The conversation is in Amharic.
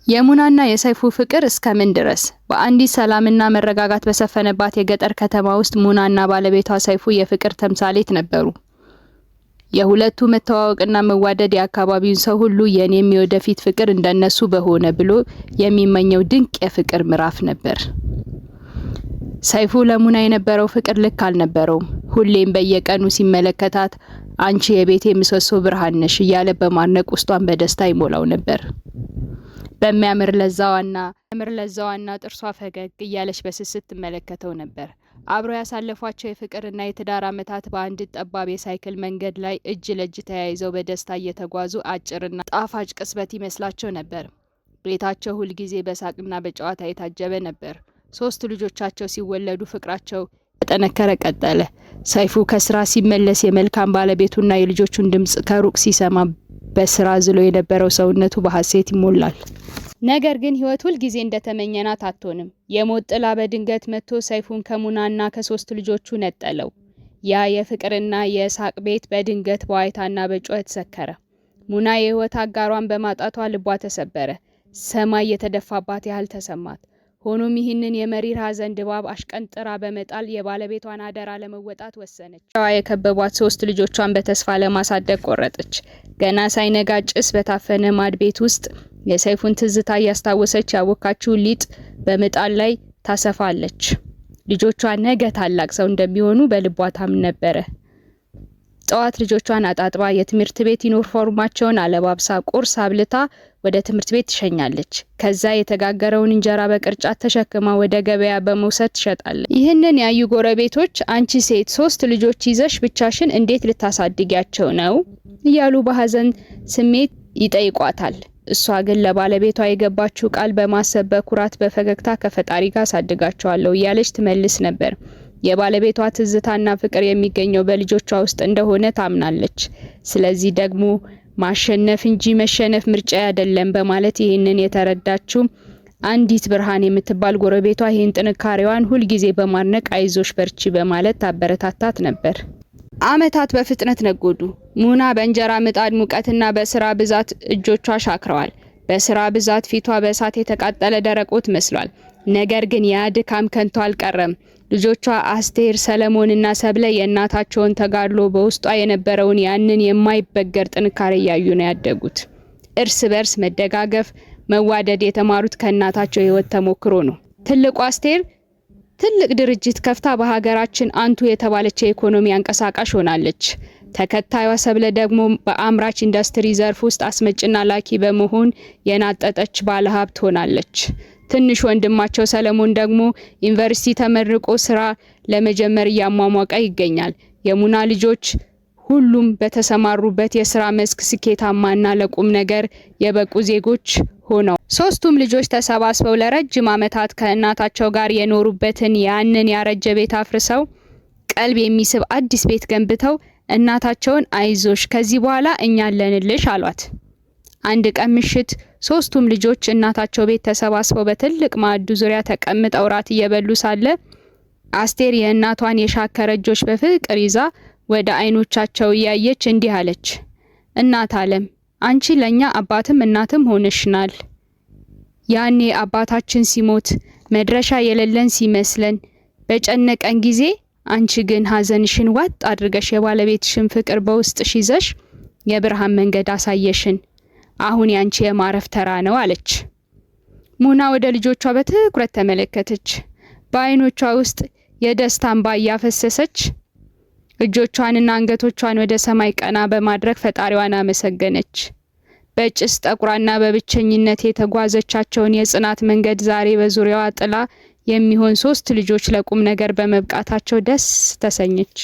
የሙናና የሰይፉ ፍቅር እስከምን ድረስ? በአንዲት ሰላምና መረጋጋት በሰፈነባት የገጠር ከተማ ውስጥ ሙናና ባለቤቷ ሰይፉ የፍቅር ተምሳሌት ነበሩ። የሁለቱ መተዋወቅና መዋደድ የአካባቢውን ሰው ሁሉ የኔም የወደፊት ፍቅር እንደነሱ በሆነ ብሎ የሚመኘው ድንቅ የፍቅር ምዕራፍ ነበር። ሰይፉ ለሙና የነበረው ፍቅር ልክ አልነበረውም። ሁሌም በየቀኑ ሲመለከታት አንቺ የቤቴ ምሰሶ ብርሃን ነሽ እያለ በማድነቅ ውስጧን በደስታ ይሞላው ነበር። በሚያምር ለዛዋና ጥርሷ ፈገግ እያለች በስስት ትመለከተው ነበር። አብረው ያሳለፏቸው የፍቅርና የትዳር ዓመታት በአንድ ጠባብ የሳይክል መንገድ ላይ እጅ ለእጅ ተያይዘው በደስታ እየተጓዙ አጭርና ጣፋጭ ቅጽበት ይመስላቸው ነበር። ቤታቸው ሁልጊዜ በሳቅና በጨዋታ የታጀበ ነበር። 3 ልጆቻቸው ሲወለዱ ፍቅራቸው ተጠነከረ ቀጠለ። ሰይፉ ከስራ ሲመለስ የመልካም ባለቤቱና የልጆቹን ድምጽ ከሩቅ ሲሰማ በስራ ዝሎ የነበረው ሰውነቱ በሐሴት ይሞላል። ነገር ግን ህይወት ሁል ጊዜ እንደተመኘናት አትሆንም። የሞት ጥላ በድንገት መጥቶ ሰይፉን ከሙናና ከ3 ልጆቹ ነጠለው። ያ የፍቅርና የሳቅ ቤት በድንገት በዋይታና በጩኸት ሰከረ። ሙና የህይወት አጋሯን በማጣቷ ልቧ ተሰበረ። ሰማይ የተደፋባት ያህል ተሰማት። ሆኖም ይህንን የመሪር ሐዘን ድባብ አሽቀንጥራ በመጣል የባለቤቷን አደራ ለመወጣት ወሰነች። የከበቧት 3 ልጆቿን በተስፋ ለማሳደግ ቆረጠች። ገና ሳይነጋ ጭስ በታፈነ ማድ ቤት ውስጥ የሰይፉን ትዝታ እያስታወሰች ያቦካችው ሊጥ በምጣድ ላይ ታሰፋለች። ልጆቿ ነገ ታላቅ ሰው እንደሚሆኑ በልቧ ታምን ነበረ። ጠዋት ልጆቿን አጣጥባ የትምህርት ቤት ዩኒፎርማቸውን አለባብሳ ቁርስ አብልታ ወደ ትምህርት ቤት ትሸኛለች። ከዛ የተጋገረውን እንጀራ በቅርጫት ተሸክማ ወደ ገበያ በመውሰድ ትሸጣለች። ይህንን ያዩ ጎረቤቶች አንቺ ሴት 3 ልጆች ይዘሽ ብቻሽን እንዴት ልታሳድጊያቸው ነው እያሉ በሐዘን ስሜት ይጠይቋታል። እሷ ግን ለባለቤቷ የገባችው ቃል በማሰብ በኩራት በፈገግታ ከፈጣሪ ጋር አሳድጋቸዋለሁ እያለች ትመልስ ነበር። የባለቤቷ ትዝታና ፍቅር የሚገኘው በልጆቿ ውስጥ እንደሆነ ታምናለች። ስለዚህ ደግሞ ማሸነፍ እንጂ መሸነፍ ምርጫ አይደለም በማለት ይህንን የተረዳችው አንዲት ብርሃን የምትባል ጎረቤቷ ይህን ጥንካሬዋን ሁል ጊዜ በማድነቅ አይዞሽ በርቺ በማለት ታበረታታት ነበር። አመታት በፍጥነት ነጎዱ። ሙና በእንጀራ ምጣድ ሙቀትና በስራ ብዛት እጆቿ ሻክረዋል። በስራ ብዛት ፊቷ በእሳት የተቃጠለ ደረቆት መስሏል። ነገር ግን ያ ድካም ከንቱ አልቀረም። ልጆቿ አስቴር፣ ሰለሞንና ሰብለ የእናታቸውን ተጋድሎ በውስጧ የነበረውን ያንን የማይበገር ጥንካሬ ያዩ ነው ያደጉት። እርስ በርስ መደጋገፍ፣ መዋደድ የተማሩት ከእናታቸው ህይወት ተሞክሮ ነው። ትልቁ አስቴር ትልቅ ድርጅት ከፍታ በሀገራችን አንቱ የተባለች የኢኮኖሚ አንቀሳቃሽ ሆናለች። ተከታዩዋ ሰብለ ደግሞ በአምራች ኢንዱስትሪ ዘርፍ ውስጥ አስመጭና ላኪ በመሆን የናጠጠች ባለሀብት ሆናለች። ትንሽ ወንድማቸው ሰለሞን ደግሞ ዩኒቨርሲቲ ተመርቆ ስራ ለመጀመር እያሟሟቀ ይገኛል። የሙና ልጆች ሁሉም በተሰማሩበት የስራ መስክ ስኬታማና ለቁም ነገር የበቁ ዜጎች ሆነው 3ቱም ልጆች ተሰባስበው ለረጅም ዓመታት ከእናታቸው ጋር የኖሩበትን ያንን ያረጀ ቤት አፍርሰው ቀልብ የሚስብ አዲስ ቤት ገንብተው እናታቸውን አይዞሽ ከዚህ በኋላ እኛ አለንልሽ አሏት። አንድ ቀን ምሽት 3ቱም ልጆች እናታቸው ቤት ተሰባስበው በትልቅ ማዕዱ ዙሪያ ተቀምጠው ራት እየበሉ ሳለ አስቴር የእናቷን የሻከረ እጆች በፍቅር ይዛ ወደ አይኖቻቸው እያየች እንዲህ አለች። እናት ዓለም አንቺ ለኛ አባትም እናትም ሆነሽናል። ያኔ አባታችን ሲሞት መድረሻ የሌለን ሲመስለን በጨነቀን ጊዜ አንቺ ግን ሐዘንሽን ዋጥ አድርገሽ የባለቤትሽን ፍቅር በውስጥሽ ይዘሽ የብርሃን መንገድ አሳየሽን። አሁን ያንቺ የማረፍ ተራ ነው አለች። ሙና ወደ ልጆቿ በትኩረት ተመለከተች። በአይኖቿ ውስጥ የደስታ እንባ እያፈሰሰች እጆቿንና አንገቶቿን ወደ ሰማይ ቀና በማድረግ ፈጣሪዋን አመሰገነች። በጭስ ጠቁራና በብቸኝነት የተጓዘቻቸውን የጽናት መንገድ ዛሬ በዙሪያዋ ጥላ የሚሆን 3 ልጆች ለቁም ነገር በመብቃታቸው ደስ ተሰኘች።